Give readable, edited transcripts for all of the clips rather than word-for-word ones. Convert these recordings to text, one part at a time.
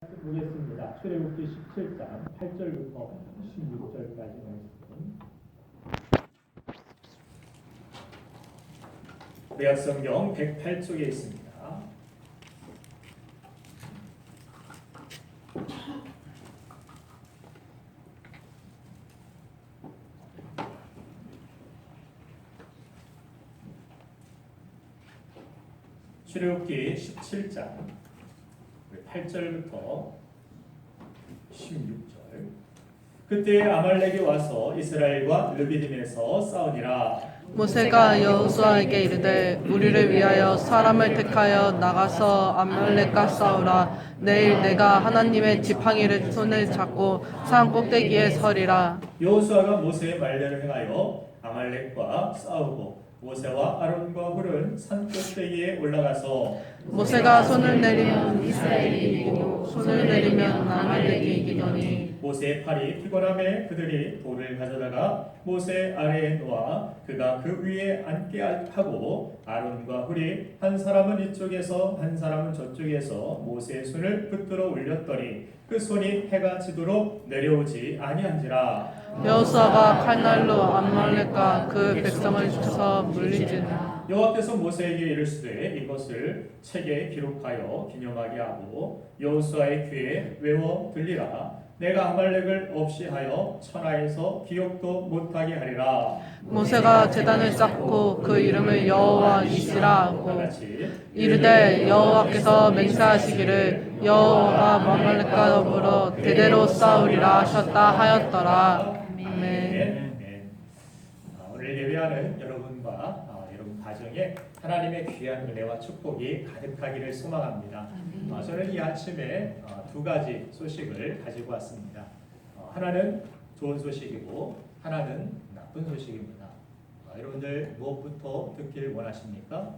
보겠습니다. 출애굽기 17장 8절부터 16절까지 말씀. 구약성경 108쪽에 있습니다. 출애굽기 17장 8절부터 16절. 그때 아말렉이 와서 이스라엘과 르비딤에서 싸우니라. 모세가 여호수아에게 이르되 우리를 위하여 사람을 택하여 나가서 아말렉과 싸우라. 내일 내가 하나님의 지팡이를 손을 잡고 산 꼭대기에 서리라. 여호수아가 모세의 말대로 행하여 아말렉과 싸우고 모세와 아론과 훌은 산 꼭대기에 올라가서 모세가 손을 내리면 이스라엘이 이기고 손을 내리면 아말렉이 이기더니 모세의 팔이 피곤함에 그들이 돌을 가져다가 모세 아래에 놓아 그가 그 위에 앉게 하고 아론과 훌이 한 사람은 이쪽에서 한 사람은 저쪽에서 모세의 손을 붙들어 올렸더니 그 손이 해가 지도록 내려오지 아니한지라. 여호수아가 칼날로 아말렉과 그 백성을 쳐서 물리치니라. 여호와께서 모세에게 이르시되 이것을 책에 기록하여 기념하게 하고 여호수아의 귀에 외워 들리라. 내가 아말렉을 없이 하여 천하에서 기억도 못하게 하리라. 모세가 제단을 쌓고 그 이름을 여호와 이시라 하고 이르되 여호와께서 맹세하시기를 여호와가 아말렉과 더불어 대대로 싸우리라 하셨다 하였더라. 아멘. 오늘 예배하는 여러분과 여러분 가정에 하나님의 귀한 은혜와 축복이 가득하기를 소망합니다. 저는 이 아침에 두 가지 소식을 가지고 왔습니다. 하나는 좋은 소식이고 하나는 나쁜 소식입니다. 여러분들 무엇부터 듣길 원하십니까?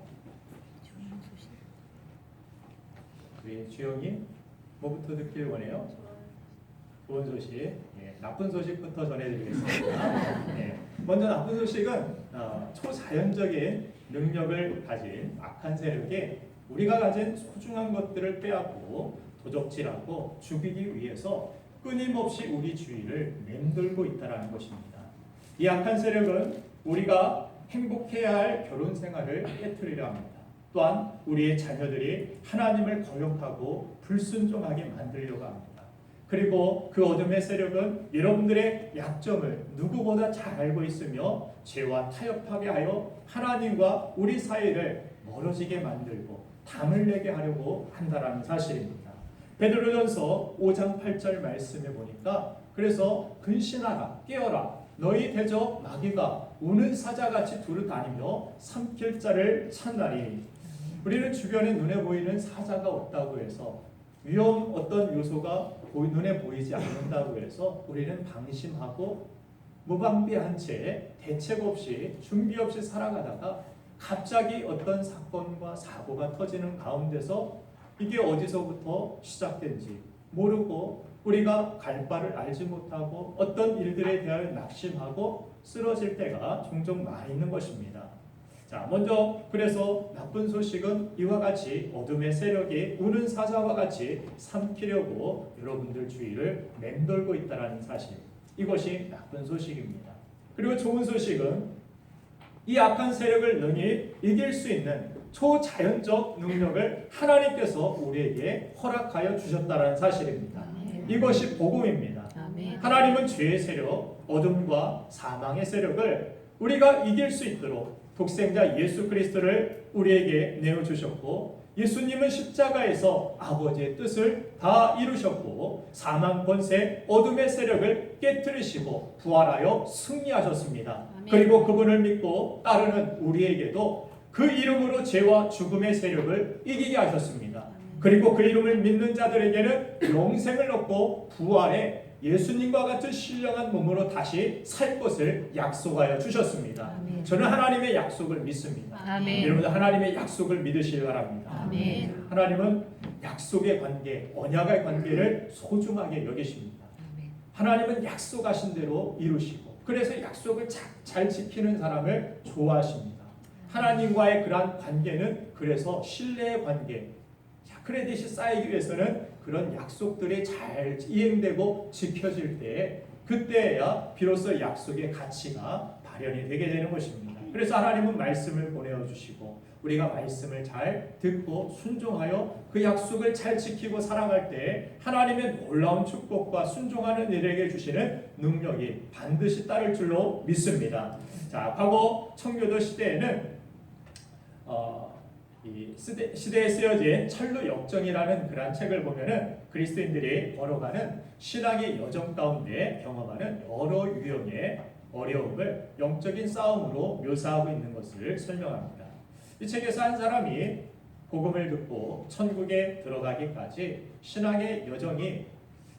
우리 주영이 뭐부터 듣길 원해요? 좋은 소식. 예, 나쁜 소식부터 전해드리겠습니다. 예, 먼저 나쁜 소식은 초자연적인 능력을 가진 악한 세력에 우리가 가진 소중한 것들을 빼앗고 도적질하고 죽이기 위해서 끊임없이 우리 주위를 맴돌고 있다는 것입니다. 이 악한 세력은 우리가 행복해야 할 결혼 생활을 깨트리려 합니다. 또한 우리의 자녀들이 하나님을 거역하고 불순종하게 만들려고 합니다. 그리고 그 어둠의 세력은 여러분들의 약점을 누구보다 잘 알고 있으며 죄와 타협하게 하여 하나님과 우리 사이를 멀어지게 만들고 담을 내게 하려고 한다는 사실입니다. 베드로전서 5장 8절 말씀에 보니까 그래서 근신하라 깨어라 너희 대적 마귀가 우는 사자같이 두루 다니며 삼킬 자를 찾나니. 우리는 주변에 눈에 보이는 사자가 없다고 해서 위험 어떤 요소가 눈에 보이지 않는다고 해서 우리는 방심하고 무방비한 채 대책 없이 준비 없이 살아가다가 갑자기 어떤 사건과 사고가 터지는 가운데서 이게 어디서부터 시작된지 모르고 우리가 갈 바를 알지 못하고 어떤 일들에 대하여 낙심하고 쓰러질 때가 종종 많이 있는 것입니다. 자, 먼저 그래서 나쁜 소식은 이와 같이 어둠의 세력이 우는 사자와 같이 삼키려고 여러분들 주위를 맴돌고 있다는 사실. 이것이 나쁜 소식입니다. 그리고 좋은 소식은 이 악한 세력을 능히 이길 수 있는 초자연적 능력을 하나님께서 우리에게 허락하여 주셨다는 사실입니다. 이것이 복음입니다. 하나님은 죄의 세력, 어둠과 사망의 세력을 우리가 이길 수 있도록 독생자 예수 그리스도를 우리에게 내어주셨고 예수님은 십자가에서 아버지의 뜻을 다 이루셨고 사망 권세 어둠의 세력을 깨뜨리시고 부활하여 승리하셨습니다. 그리고 그분을 믿고 따르는 우리에게도 그 이름으로 죄와 죽음의 세력을 이기게 하셨습니다. 그리고 그 이름을 믿는 자들에게는 영생을 얻고 부활해 예수님과 같은 신령한 몸으로 다시 살 것을 약속하여 주셨습니다. 아멘. 저는 하나님의 약속을 믿습니다. 아멘. 여러분들 하나님의 약속을 믿으시기 바랍니다. 아멘. 하나님은 약속의 관계, 언약의 관계를 소중하게 여기십니다. 아멘. 하나님은 약속하신 대로 이루시고 그래서 약속을 잘 지키는 사람을 좋아하십니다. 하나님과의 그러한 관계는 그래서 신뢰의 관계, 크레딧이 쌓이기 위해서는 그런 약속들이 잘 이행되고 지켜질 때 그때야 비로소 약속의 가치가 발현이 되게 되는 것입니다. 그래서 하나님은 말씀을 보내어 주시고 우리가 말씀을 잘 듣고 순종하여 그 약속을 잘 지키고 살아갈 때 하나님의 놀라운 축복과 순종하는 일에게 주시는 능력이 반드시 따를 줄로 믿습니다. 자, 과거 청교도 시대에는 이 시대에 쓰여진 철로 역정이라는 그런 책을 보면은 그리스도인들이 걸어가는 신앙의 여정 가운데 경험하는 여러 유형의 어려움을 영적인 싸움으로 묘사하고 있는 것을 설명합니다. 이 책에서 한 사람이 복음을 듣고 천국에 들어가기까지 신앙의 여정이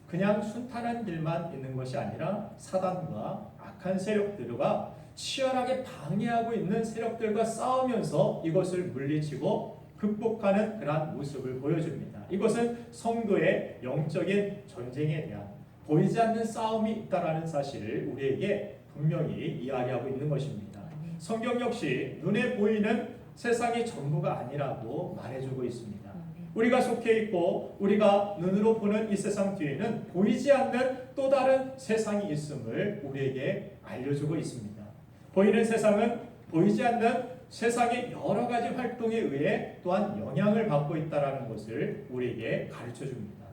그냥 순탄한 길만 있는 것이 아니라 사단과 악한 세력들과 치열하게 방해하고 있는 세력들과 싸우면서 이것을 물리치고 극복하는 그러한 모습을 보여줍니다. 이것은 성도의 영적인 전쟁에 대한 보이지 않는 싸움이 있다라는 사실을 우리에게 분명히 이야기하고 있는 것입니다. 성경 역시 눈에 보이는 세상이 전부가 아니라고 말해주고 있습니다. 우리가 속해 있고 우리가 눈으로 보는 이 세상 뒤에는 보이지 않는 또 다른 세상이 있음을 우리에게 알려주고 있습니다. 보이는 세상은 보이지 않는 세상의 여러 가지 활동에 의해 또한 영향을 받고 있다는 것을 우리에게 가르쳐 줍니다.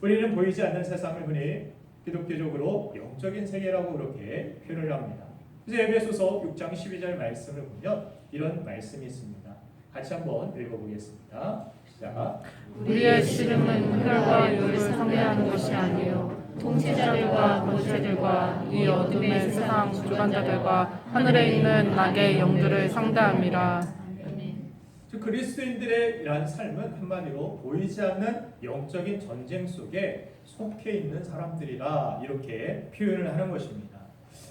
우리는 보이지 않는 세상을 흔히 기독교적으로 영적인 세계라고 그렇게 표현을 합니다. 그래서 에베소서 6장 12절 말씀을 보면 이런 말씀이 있습니다. 같이 한번 읽어보겠습니다. 시작. 우리의 씨름은 혈과 육을 상대하는 것이 아니요 통치자들과 권세들과 이 어둠의 세상 주관자들과 하늘에 있는 악의 영들을 상대함이라. 즉 그리스도인들의 이러한 삶은 한마디로 보이지 않는 영적인 전쟁 속에 속해 있는 사람들이라 이렇게 표현을 하는 것입니다.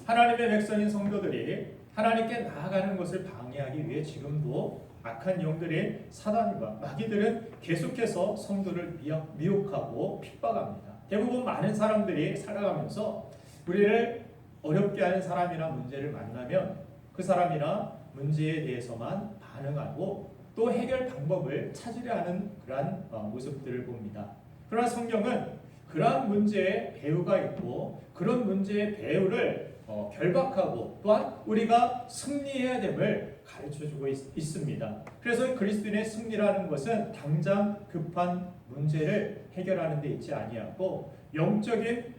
하나님의 백성인 성도들이 하나님께 나아가는 것을 방해하기 위해 지금도 악한 영들인 사단과 마귀들은 계속해서 성도를 미혹하고 핍박합니다. 대부분 많은 사람들이 살아가면서 우리를 어렵게 하는 사람이나 문제를 만나면 그 사람이나 문제에 대해서만 반응하고 또 해결 방법을 찾으려 하는 그러한 모습들을 봅니다. 그러나 성경은 그러한 문제에 배후가 있고 그런 문제의 배후를 결박하고 또한 우리가 승리해야 됨을 가르쳐주고 있습니다. 그래서 그리스도인의 승리라는 것은 당장 급한 문제를 해결하는 데 있지 아니하고 영적인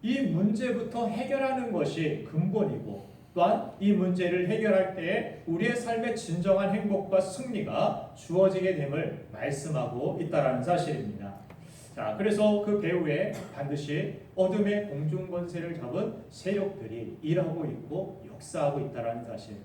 이 문제부터 해결하는 것이 근본이고 또한 이 문제를 해결할 때 우리의 삶의 진정한 행복과 승리가 주어지게 됨을 말씀하고 있다는 사실입니다. 자, 그래서 그 배후에 반드시 어둠의 공중권세를 잡은 세력들이 일하고 있고 역사하고 있다는 사실.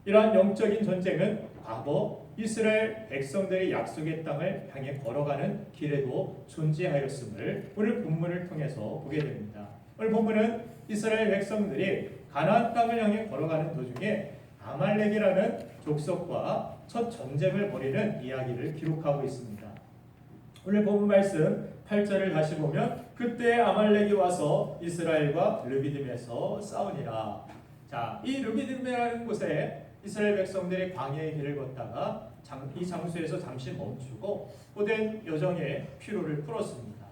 이러한 영적인 전쟁은 과거 이스라엘 백성들이 약속의 땅을 향해 걸어가는 길에도 존재하였음을 오늘 본문을 통해서 보게 됩니다. 오늘 본문은 이스라엘 백성들이 가나안 땅을 향해 걸어가는 도중에 아말렉이라는 족속과 첫 전쟁을 벌이는 이야기를 기록하고 있습니다. 오늘 본문 말씀 8절을 다시 보면 그때 아말렉이 와서 이스라엘과 르비딤에서 싸우니라. 자, 이 르비딤이라는 곳에 이스라엘 백성들이 광야의 길을 걷다가 이 장소에서 잠시 멈추고 고된 여정의 피로를 풀었습니다.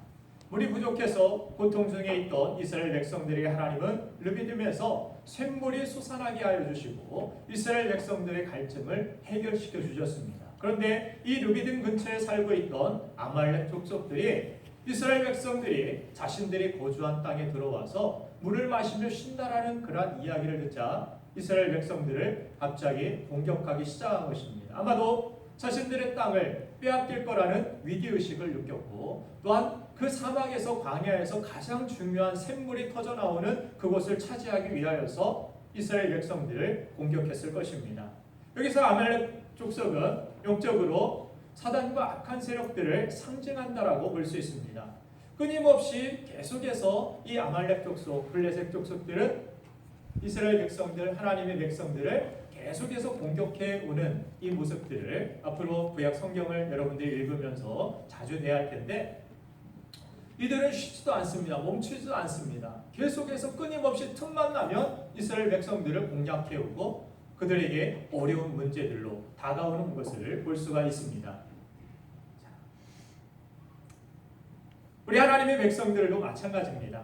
물이 부족해서 고통 중에 있던 이스라엘 백성들에게 하나님은 르비딤에서 샘물이 솟아나게 하여 주시고 이스라엘 백성들의 갈증을 해결시켜 주셨습니다. 그런데 이 르비딤 근처에 살고 있던 아말렉 족속들이 이스라엘 백성들이 자신들이 거주한 땅에 들어와서 물을 마시며 쉰다라는 그러한 이야기를 듣자 이스라엘 백성들을 갑자기 공격하기 시작한 것입니다. 아마도 자신들의 땅을 빼앗길 거라는 위기의식을 느꼈고 또한 그 사막에서 광야에서 가장 중요한 샘물이 터져나오는 그곳을 차지하기 위하여서 이스라엘 백성들을 공격했을 것입니다. 여기서 아말렉 족속은 영적으로 사단과 악한 세력들을 상징한다라고 볼 수 있습니다. 끊임없이 계속해서 이 아말렉 족속, 블레셋 족속들은 이스라엘 백성들, 하나님의 백성들을 계속해서 공격해 오는 이 모습들을 앞으로 구약 성경을 여러분들이 읽으면서 자주 대할 텐데 이들은 쉬지도 않습니다. 멈추지도 않습니다. 계속해서 끊임없이 틈만 나면 이스라엘 백성들을 공략해 오고 그들에게 어려운 문제들로 다가오는 것을 볼 수가 있습니다. 우리 하나님의 백성들도 마찬가지입니다.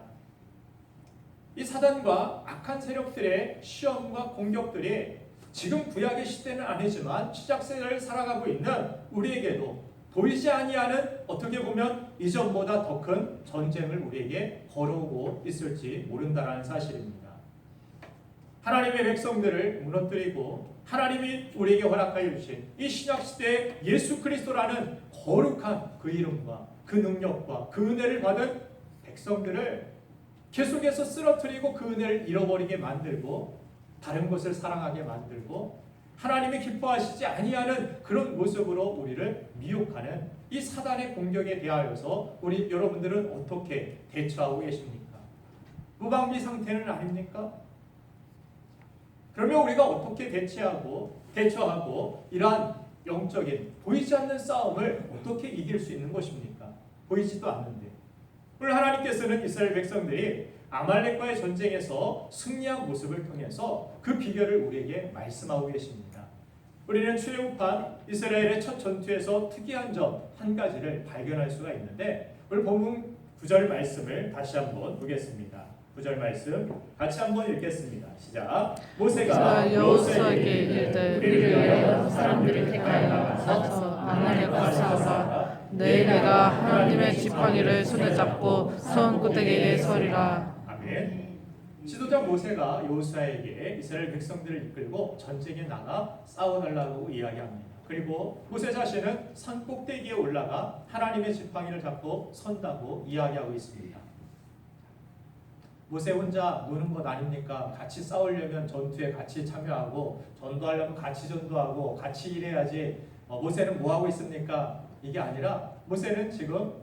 이 사단과 악한 세력들의 시험과 공격들이 지금 구약의 시대는 아니지만 시작세대를 살아가고 있는 우리에게도 보이지 아니하는 어떻게 보면 이전보다 더 큰 전쟁을 우리에게 걸어오고 있을지 모른다라는 사실입니다. 하나님의 백성들을 무너뜨리고 하나님이 우리에게 허락하여 주신 이 신약시대의 예수 그리스도라는 거룩한 그 이름과 그 능력과 그 은혜를 받은 백성들을 계속해서 쓰러뜨리고 그 은혜를 잃어버리게 만들고 다른 것을 사랑하게 만들고 하나님이 기뻐하시지 아니하는 그런 모습으로 우리를 미혹하는 이 사단의 공격에 대하여서 우리 여러분들은 어떻게 대처하고 계십니까? 무방비 상태는 아닙니까? 그러면 우리가 어떻게 대처하고 이러한 영적인 보이지 않는 싸움을 어떻게 이길 수 있는 것입니까? 보이지도 않는데. 오늘 하나님께서는 이스라엘 백성들이 아말렉과의 전쟁에서 승리한 모습을 통해서 그 비결을 우리에게 말씀하고 계십니다. 우리는 출애굽한 이스라엘의 첫 전투에서 특이한 점 한 가지를 발견할 수가 있는데 오늘 본문 9절 말씀을 다시 한번 보겠습니다. 9절 말씀 같이 한번 읽겠습니다. 시작. 모세가 여호수아에게 이르되 우리를 위하여 사람들을 택하여 나가서 아말렉과 싸우라. 내일 내가 하나님의 지팡이를 손에 잡고 손 꼭대기에 서리라. 아멘. 지도자 모세가 여호수아에게 이스라엘 백성들을 이끌고 전쟁에 나가 싸워달라고 이야기합니다. 그리고 모세 자신은 산 꼭대기에 올라가 하나님의 지팡이를 잡고 선다고 이야기하고 있습니다. 모세 혼자 노는 것 아닙니까? 같이 싸우려면 전투에 같이 참여하고 전도하려면 같이 전도하고 같이 일해야지. 모세는 뭐 하고 있습니까? 이게 아니라 모세는 지금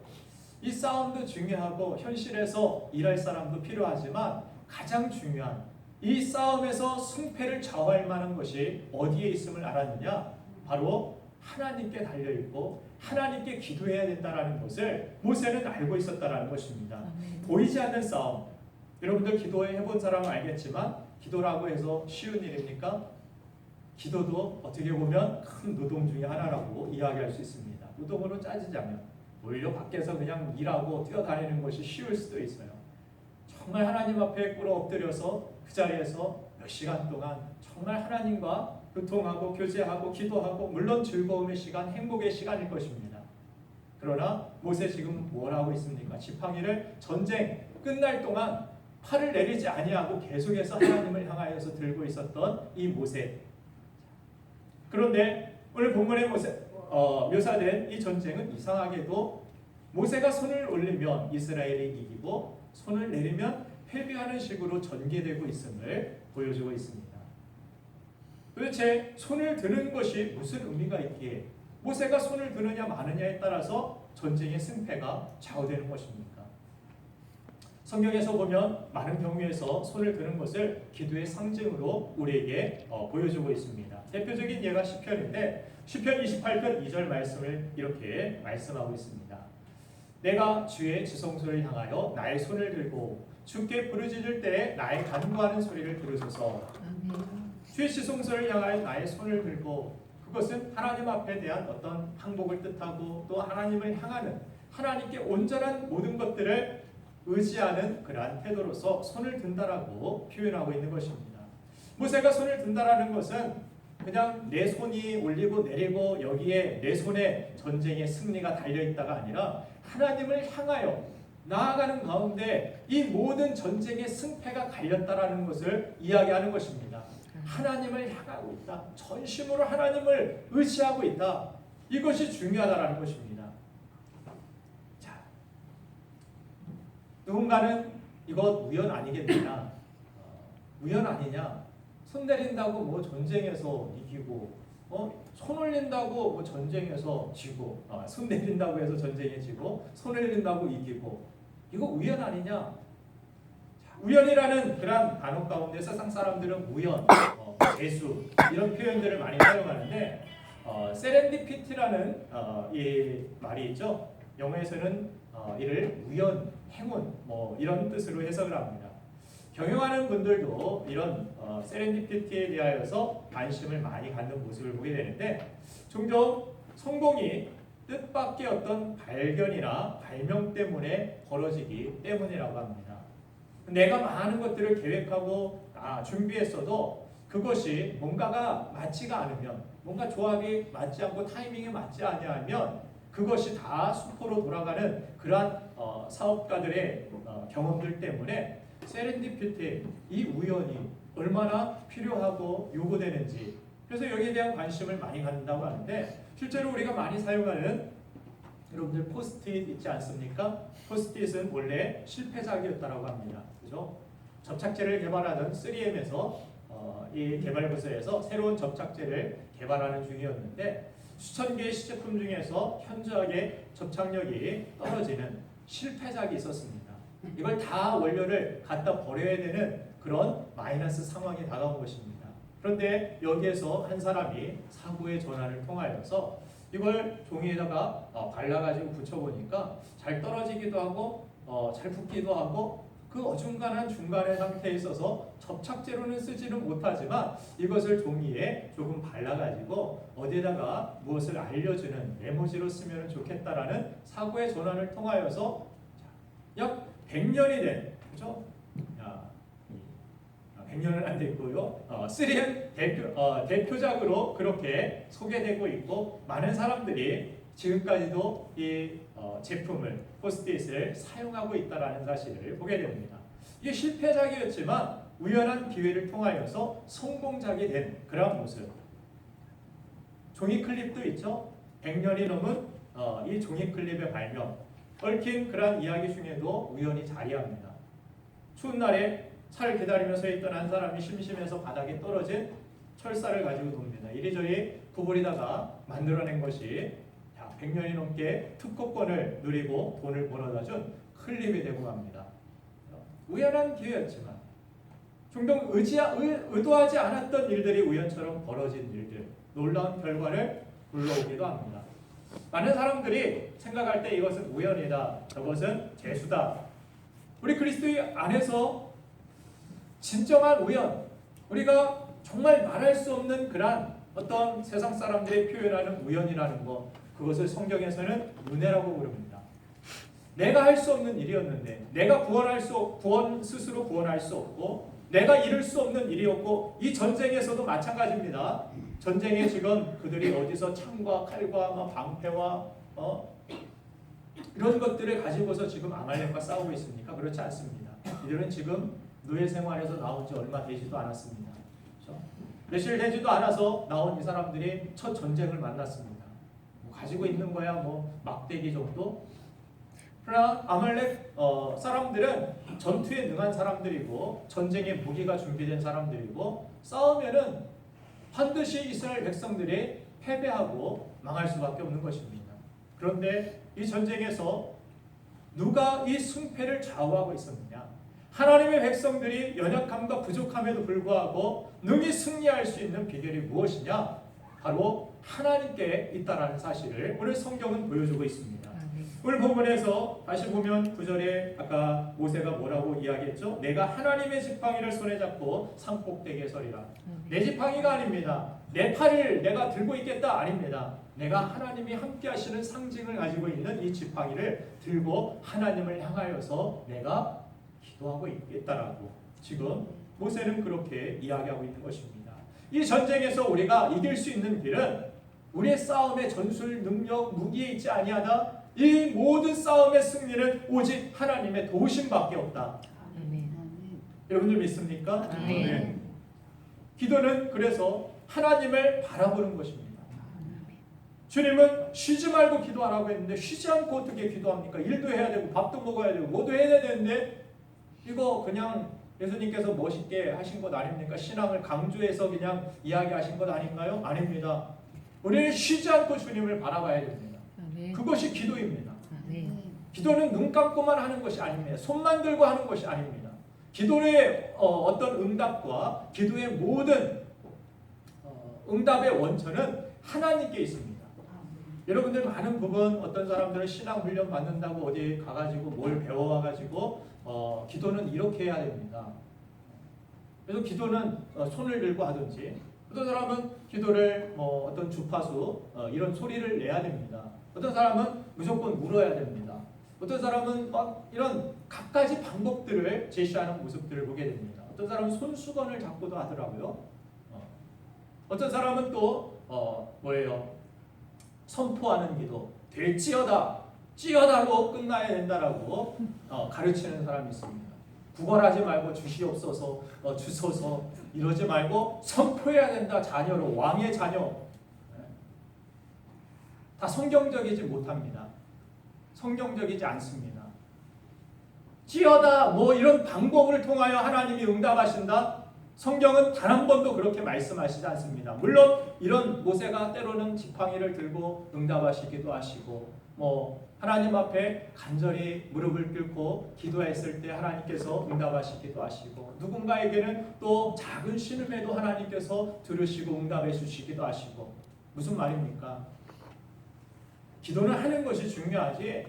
이 싸움도 중요하고 현실에서 일할 사람도 필요하지만 가장 중요한 이 싸움에서 승패를 좌우할 만한 것이 어디에 있음을 알았느냐? 바로 하나님께 달려있고 하나님께 기도해야 된다는 것을 모세는 알고 있었다는 것입니다. 보이지 않는 싸움. 여러분들 기도해본 사람은 알겠지만 기도라고 해서 쉬운 일입니까? 기도도 어떻게 보면 큰 노동 중에 하나라고 이야기할 수 있습니다. 노동으로 따지자면 오히려 밖에서 그냥 일하고 뛰어다니는 것이 쉬울 수도 있어요. 정말 하나님 앞에 꿇어 엎드려서 그 자리에서 몇 시간 동안 정말 하나님과 교통하고 교제하고 기도하고 물론 즐거움의 시간, 행복의 시간일 것입니다. 그러나 모세 지금 뭘 하고 있습니까? 지팡이를 전쟁 끝날 동안 팔을 내리지 아니하고 계속해서 하나님을 향하여서 들고 있었던 이 모세. 그런데 오늘 본문에 묘사된 이 전쟁은 이상하게도 모세가 손을 올리면 이스라엘이 이기고 손을 내리면 패배하는 식으로 전개되고 있음을 보여주고 있습니다. 도대체 손을 드는 것이 무슨 의미가 있기에 모세가 손을 드느냐 마느냐에 따라서 전쟁의 승패가 좌우되는 것입니까? 성경에서 보면 많은 경우에서 손을 드는 것을 기도의 상징으로 우리에게 보여주고 있습니다. 대표적인 예가 시편인데 시편 28편 2절 말씀을 이렇게 말씀하고 있습니다. 내가 주의 지성소를 향하여 나의 손을 들고 주께 부르짖을 때에 나의 간구하는 소리를 들으소서. 주의 지성소를 향하여 나의 손을 들고 그것은 하나님 앞에 대한 어떤 항복을 뜻하고 또 하나님을 향하는 하나님께 온전한 모든 것들을 의지하는 그러한 태도로서 손을 든다라고 표현하고 있는 것입니다. 모세가 손을 든다라는 것은 그냥 내 손이 올리고 내리고 여기에 내 손에 전쟁의 승리가 달려있다가 아니라 하나님을 향하여 나아가는 가운데 이 모든 전쟁의 승패가 갈렸다라는 것을 이야기하는 것입니다. 하나님을 향하고 있다. 전심으로 하나님을 의지하고 있다. 이것이 중요하다라는 것입니다. 자, 누군가는 이것 우연 아니겠느냐? 우연 아니냐? 손 내린다고 뭐 전쟁에서 이기고, 손 올린다고 뭐 전쟁에서 지고, 손 내린다고 해서 전쟁에 지고, 손 올린다고 이기고, 이거 우연 아니냐? 자, 우연이라는 그런 단어 가운데 세상 사람들은 우연, 재수 이런 표현들을 많이 사용하는데 세렌디피티라는 이 말이 있죠. 영어에서는 이를 우연, 행운 뭐 이런 뜻으로 해석을 합니다. 경영하는 분들도 이런 세렌디피티에 대하여서 관심을 많이 갖는 모습을 보게 되는데 종종 성공이 뜻밖의 어떤 발견이나 발명 때문에 벌어지기 때문이라고 합니다. 내가 많은 것들을 계획하고 준비했어도 그것이 뭔가가 맞지가 않으면, 뭔가 조합이 맞지 않고 타이밍이 맞지 아니하면 그것이 다 수포로 돌아가는 그러한 사업가들의 경험들 때문에 세렌디피티, 이 우연이 얼마나 필요하고 요구되는지, 그래서 여기에 대한 관심을 많이 갖는다고 하는데, 실제로 우리가 많이 사용하는 여러분들 포스트잇 있지 않습니까? 포스트잇은 원래 실패작이었다고 합니다. 그죠? 접착제를 개발하던 3M에서 이 개발부서에서 새로운 접착제를 개발하는 중이었는데, 수천 개의 시제품 중에서 현저하게 접착력이 떨어지는 실패작이 있었습니다. 이걸 다 원료를 갖다 버려야 되는 그런 마이너스 상황이 다가온 것입니다. 그런데 여기에서 한 사람이 사고의 전환을 통하여서 이걸 종이에다가 발라가지고 붙여보니까 잘 떨어지기도 하고 잘 붙기도 하고, 그 어중간한 중간의 상태에 있어서 접착제로는 쓰지는 못하지만 이것을 종이에 조금 발라가지고 어디에다가 무엇을 알려주는 메모지로 쓰면 좋겠다라는 사고의 전환을 통하여서 약 100년이 된, 그죠? 100년은 안 됐고요. 3M 대표작으로 그렇게 소개되고 있고, 많은 사람들이 지금까지도 이 제품을, 포스트잇을 사용하고 있다는 사실을 보게 됩니다. 이게 실패작이었지만 우연한 기회를 통하여서 성공작이 된 그런 모습. 종이 클립도 있죠. 100년이 넘은 이 종이 클립의 발명, 얽힌 그런 이야기 중에도 우연히 자리합니다. 추운 날에 차를 기다리며 서 있던 한 사람이 심심해서 바닥에 떨어진 철사를 가지고 돕니다. 이리저리 구부리다가 만들어낸 것이 100년이 넘게 특허권을 누리고 돈을 벌어다 준 클립이 되고 갑니다. 우연한 기회였지만 종종 의도하지 않았던 일들이 우연처럼 벌어진 일들, 놀라운 결과를 불러오기도 합니다. 많은 사람들이 생각할 때 이것은 우연이다, 저것은 재수다. 우리 그리스도 안에서 진정한 우연, 우리가 정말 말할 수 없는 그런 어떤 세상 사람들이 표현하는 우연이라는 것, 그것을 성경에서는 은혜라고 부릅니다. 내가 할 수 없는 일이었는데, 내가 스스로 구원할 수 없고, 내가 이룰 수 없는 일이었고, 이 전쟁에서도 마찬가지입니다. 전쟁에 지금 그들이 어디서 창과 칼과 방패와 이런 것들을 가지고서 지금 아말렉과 싸우고 있습니까? 그렇지 않습니다. 이들은 지금 노예 생활에서 나온 지 얼마 되지도 않았습니다. 그렇죠? 며칠 되지도 않아서 나온 이 사람들이 첫 전쟁을 만났습니다. 가지고 있는 거야 막대기 정도. 그러나 아말렉 사람들은 전투에 능한 사람들이고 전쟁에 무기가 준비된 사람들이고, 싸우면은 반드시 이스라엘 백성들이 패배하고 망할 수밖에 없는 것입니다. 그런데 이 전쟁에서 누가 이 승패를 좌우하고 있었느냐? 하나님의 백성들이 연약함과 부족함에도 불구하고 능히 승리할 수 있는 비결이 무엇이냐? 바로 하나님께 있다라는 사실을 오늘 성경은 보여주고 있습니다. 오늘 본문에서 다시 보면 9절에 아까 모세가 뭐라고 이야기했죠? 내가 하나님의 지팡이를 손에 잡고 산꼭대기에 서리라. 내 지팡이가 아닙니다. 내 팔을 내가 들고 있겠다 아닙니다. 내가 하나님이 함께 하시는 상징을 가지고 있는 이 지팡이를 들고 하나님을 향하여서 내가 기도하고 있겠다라고 지금 모세는 그렇게 이야기하고 있는 것입니다. 이 전쟁에서 우리가 이길 수 있는 길은 우리의 싸움의 전술, 능력, 무기에 있지 아니하다. 이 모든 싸움의 승리는 오직 하나님의 도우심밖에 없다. 여러분들 믿습니까? 네. 기도는 그래서 하나님을 바라보는 것입니다. 주님은 쉬지 말고 기도하라고 했는데 쉬지 않고 어떻게 기도합니까? 일도 해야 되고 밥도 먹어야 되고 뭐도 해야 되는데 이거 그냥 예수님께서 멋있게 하신 것 아닙니까? 신앙을 강조해서 그냥 이야기하신 것 아닌가요? 아닙니다. 우리는 쉬지 않고 주님을 바라봐야 됩니다. 그것이 기도입니다. 기도는 눈 감고만 하는 것이 아닙니다. 손만 들고 하는 것이 아닙니다. 기도의 어떤 응답과 기도의 모든 응답의 원천은 하나님께 있습니다. 여러분들 많은 부분 어떤 사람들은 신앙 훈련 받는다고 어디 가가지고 뭘 배워와가지고 기도는 이렇게 해야 됩니다. 그래서 기도는 손을 들고 하든지, 어떤 사람은 기도를 어떤 주파수 이런 소리를 내야 됩니다. 어떤 사람은 무조건 물어야 됩니다. 어떤 사람은 막 이런 갖가지 방법들을 제시하는 모습들을 보게 됩니다. 어떤 사람은 손수건을 잡고도 하더라고요. 어떤 사람은 또 뭐예요? 선포하는 기도, 될지어다, 찌어다로 끝나야 된다라고 가르치는 사람이 있습니다. 구걸하지 말고 주시옵소서, 주소서 이러지 말고 선포해야 된다. 자녀로, 왕의 자녀. 다 성경적이지 못합니다. 성경적이지 않습니다. 찌어다 뭐 이런 방법을 통하여 하나님이 응답하신다? 성경은 단 한 번도 그렇게 말씀하시지 않습니다. 물론 이런 모세가 때로는 지팡이를 들고 응답하시기도 하시고 뭐 하나님 앞에 간절히 무릎을 꿇고 기도했을 때 하나님께서 응답하시기도 하시고 누군가에게는 또 작은 신음에도 하나님께서 들으시고 응답해 주시기도 하시고 무슨 말입니까? 기도는 하는 것이 중요하지.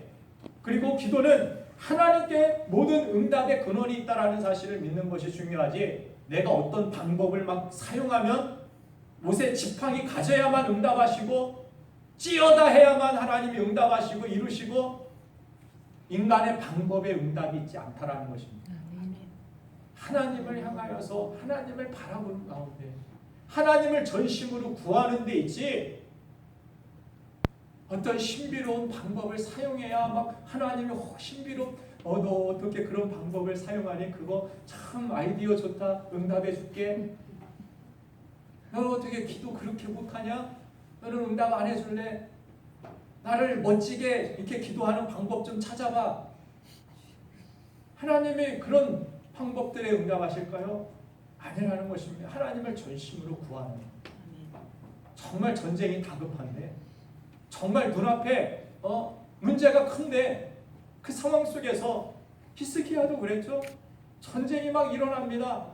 그리고 기도는 하나님께 모든 응답의 근원이 있다라는 사실을 믿는 것이 중요하지. 내가 어떤 방법을 막 사용하면 모세 지팡이 가져야만 응답하시고 찌어다 해야만 하나님이 응답하시고 이루시고 인간의 방법에 응답이 있지 않다라는 것입니다. 하나님을 향하여서 하나님을 바라보는 가운데 하나님을 전심으로 구하는 데 있지 어떤 신비로운 방법을 사용해야 막 하나님이 신비로 너 어떻게 그런 방법을 사용하니 그거 참 아이디어 좋다 응답해 줄게. 너 어떻게 기도 그렇게 못하냐? 너는 응답 안 해줄래? 나를 멋지게 이렇게 기도하는 방법 좀 찾아봐. 하나님이 그런 방법들에 응답하실까요? 아니라는 것입니다. 하나님을 전심으로 구하는 정말 전쟁이 다급한데 정말 눈앞에 문제가 큰데 그 상황 속에서 히스기야도 그랬죠. 전쟁이 막 일어납니다.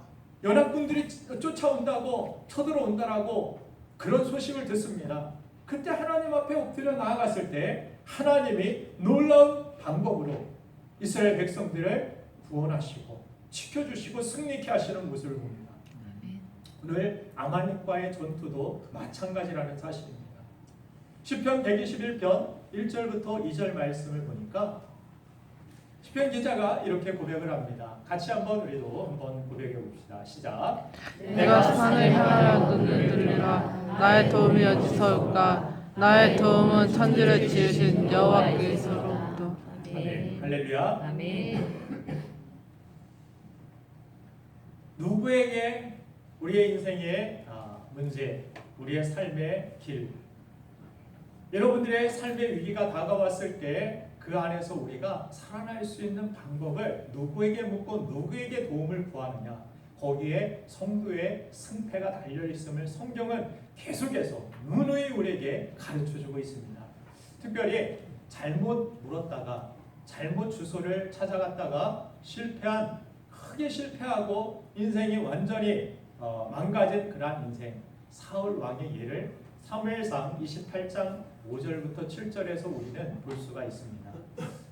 연합군들이 쫓아온다고 쳐들어온다라고 그런 소식을 듣습니다. 그때 하나님 앞에 엎드려 나아갔을 때 하나님이 놀라운 방법으로 이스라엘 백성들을 구원하시고 지켜주시고 승리케 하시는 모습을 봅니다. 오늘 아말렉과의 전투도 마찬가지라는 사실입니다. 시편 121편 1절부터 2절 말씀을 보니까 시편 기자가 이렇게 고백을 합니다. 같이 우리도 한번 고백해 봅시다. 시작. 내가 산을 향하여 눈을 들리라. 나의 도움이 어디서 올까? 나의 도움은 천지를 지으신 여호와께서로부터. 아멘. 할렐루야. 아멘. 누구에게 우리의 인생의 문제, 우리의 삶의 길, 여러분들의 삶의 위기가 다가왔을 때 그 안에서 우리가 살아날 수 있는 방법을 누구에게 묻고 누구에게 도움을 구하느냐, 거기에 성도의 승패가 달려있음을 성경은 계속해서 누누이 우리에게 가르쳐주고 있습니다. 특별히 잘못 물었다가 잘못 주소를 찾아갔다가 크게 실패하고 인생이 완전히 망가진 그러한 인생, 사울 왕의 예를 사무엘상 28장 5절부터 7절에서 우리는 볼 수가 있습니다.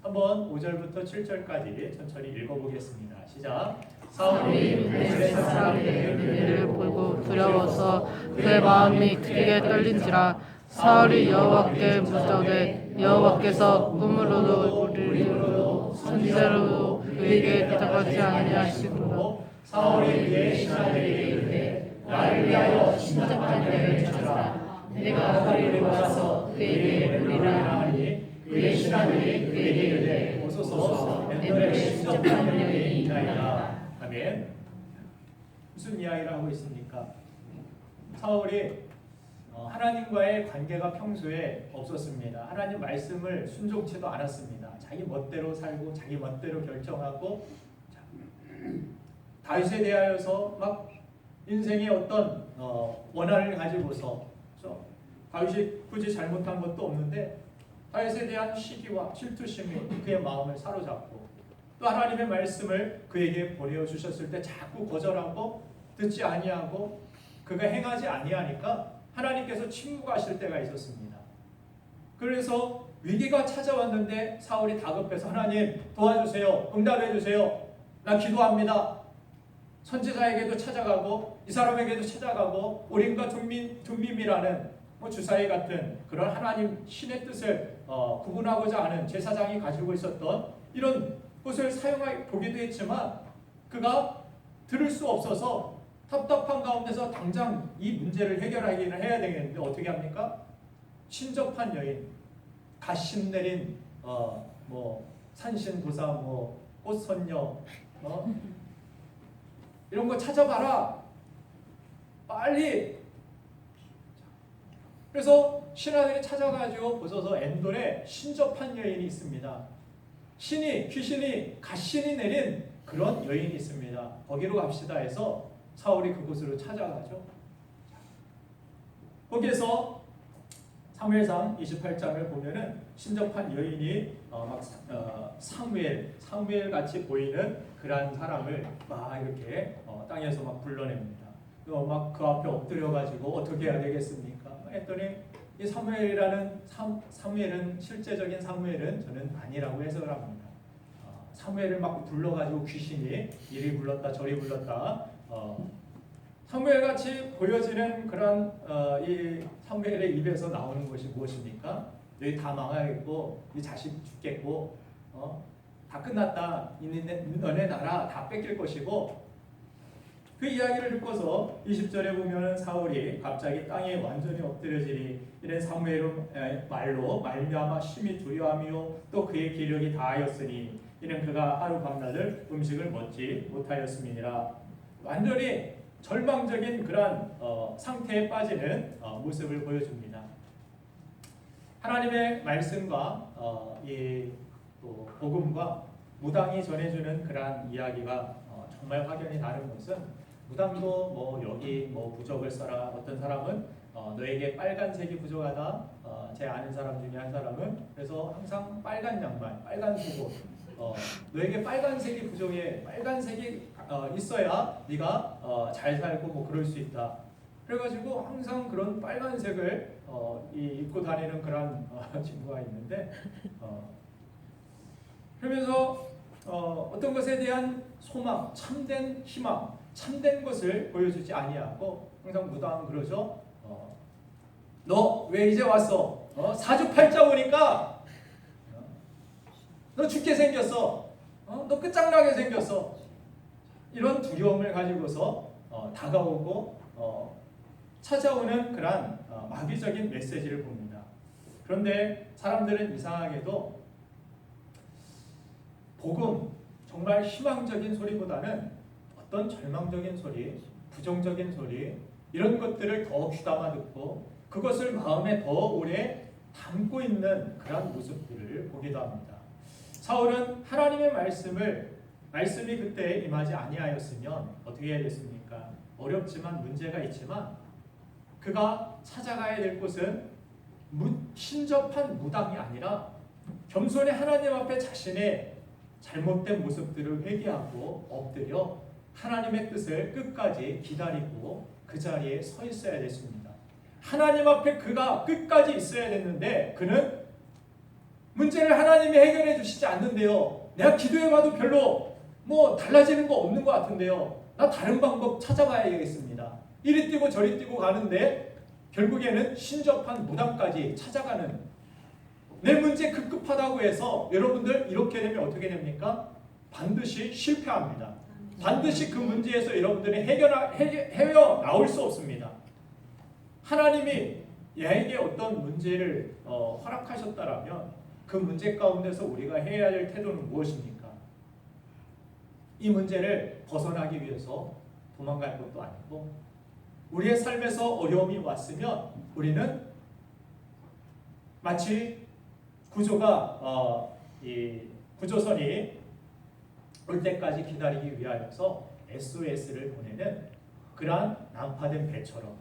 한번 5절부터 7절까지 천천히 읽어보겠습니다. 시작. 사울이 블레셋 사람들의 이를 보고 두려워서 그의 마음이 크게 떨린지라. 사울이 여호와께 묻되 여호와께서 꿈으로도 우리로 선지자로도 그에게 대답하지 아니하시구나. 사울이 그의 신하들에게 이르되 나를 위하여 신접한 여인을 찾아라. 내가 허리를 모아서 그에게 물으라 하니 그의 신하들이 그에게 이르되 오소서 내 노래 신접한 여인이 있나이다. 아멘. 무슨 이야기를 하고 있습니까? 사울이 하나님과의 관계가 평소에 없었습니다. 하나님 말씀을 순종치도 않았습니다. 자기 멋대로 살고 자기 멋대로 결정하고 다윗에 대하여서 막 인생의 어떤 원한을 가지고서 다윗이 굳이 잘못한 것도 없는데 다윗에 대한 시기와 질투심이 그의 마음을 사로잡고 또 하나님의 말씀을 그에게 보내주셨을 때 자꾸 거절하고 듣지 아니하고 그가 행하지 아니하니까 하나님께서 침묵하실 때가 있었습니다. 그래서 위기가 찾아왔는데 사울이 다급해서 하나님 도와주세요. 응답해 주세요. 나 기도합니다. 선지자에게도 찾아가고 이 사람에게도 찾아가고 우림과 둠밈이라는 뭐 주사위 같은 그런 하나님 신의 뜻을 구분하고자 하는 제사장이 가지고 있었던 이런 것을 사용해 보기도 했지만 그가 들을 수 없어서 답답한 가운데서 당장 이 문제를 해결하기는 해야 되겠는데 어떻게 합니까? 신접한 여인, 갓신 내린 뭐 산신도사, 뭐 꽃선녀, 이런 거 찾아봐라. 빨리. 그래서 신하들이 찾아가지고 보소서 엔돌에 신접한 여인이 있습니다. 귀신이 갓신이 내린 그런 여인이 있습니다. 거기로 갑시다 해서 사울이 그곳으로 찾아가죠. 거기에서 사무엘상 28장을 보면은 신접한 여인이 사무엘 같이 보이는 그런 사람을 막 이렇게 땅에서 막 불러냅니다. 막 그 앞에 엎드려 가지고 어떻게 해야 되겠습니까? 했더니 이 사무엘은 실제적인 사무엘은 저는 아니라고 해석을 합니다. 사무엘을 막 불러가지고 귀신이 이리 불렀다 저리 불렀다. 사무엘 같이 보여지는 그런 이 사무엘의 입에서 나오는 것이 무엇입니까? 너희 다 망하겠고, 네 자식 죽겠고, 다 끝났다. 너네 나라 다 뺏길 것이고. 그 이야기를 듣고서 20절에 보면은 사울이 갑자기 땅에 완전히 엎드려지니 이는 사무엘의 말로 말미암아 심히 두려워하며 또 그의 기력이 다하였으니 이는 그가 하루 밤낮을 음식을 먹지 못하였음이니라. 완전히 절망적인 그런 상태에 빠지는 모습을 보여줍니다. 하나님의 말씀과 이 복음과 무당이 전해주는 그러한 이야기가 정말 확연히 다른 것은 무당도 뭐 여기 뭐 부적을 써라. 어떤 사람은 너에게 빨간색이 부족하다. 제 아는 사람 중에 한 사람은 그래서 항상 빨간 양말, 빨간 속옷. 너에게 빨간색이 부족해. 빨간색이 있어야 네가 잘 살고 뭐 그럴 수 있다. 그래가지고 항상 그런 빨간색을 입고 다니는 그런 친구가 있는데 그러면서 어떤 것에 대한 소망, 참된 희망, 참된 것을 보여주지 아니하고 항상 무당은 그러죠. 너 왜 이제 왔어? 사주팔자 오니까 너 죽게 생겼어. 너 끝장나게 생겼어. 이런 두려움을 가지고서 다가오고 찾아오는 그런 마귀적인 메시지를 봅니다. 그런데 사람들은 이상하게도 복음, 정말 희망적인 소리보다는 어떤 절망적인 소리, 부정적인 소리 이런 것들을 더 귀담아 듣고 그것을 마음에 더 오래 담고 있는 그런 모습들을 보기도 합니다. 사울은 하나님의 말씀이 그때 임하지 아니하였으면 어떻게 해야 됐습니까? 어렵지만 문제가 있지만 그가 찾아가야 될 곳은 신접한 무당이 아니라 겸손히 하나님 앞에 자신의 잘못된 모습들을 회개하고 엎드려 하나님의 뜻을 끝까지 기다리고 그 자리에 서 있어야 됐습니다. 하나님 앞에 그가 끝까지 있어야 됐는데 그는 문제를 하나님이 해결해 주시지 않는데요. 내가 기도해봐도 별로 뭐 달라지는 거 없는 것 같은데요. 나 다른 방법 찾아봐야겠습니다. 이리 뛰고 저리 뛰고 가는데 결국에는 신접한 무당까지 찾아가는 내 문제 급급하다고 해서 여러분들 이렇게 되면 어떻게 됩니까? 반드시 실패합니다. 반드시 그 문제에서 여러분들이 헤어 나올 수 없습니다. 하나님이 얘에게 어떤 문제를 허락하셨다라면 그 문제 가운데서 우리가 해야 할 태도는 무엇입니까? 이 문제를 벗어나기 위해서 도망갈 것도 아니고 우리의 삶에서 어려움이 왔으면 우리는 마치 이 구조선이 올 때까지 기다리기 위하여서 SOS를 보내는 그러한 난파된 배처럼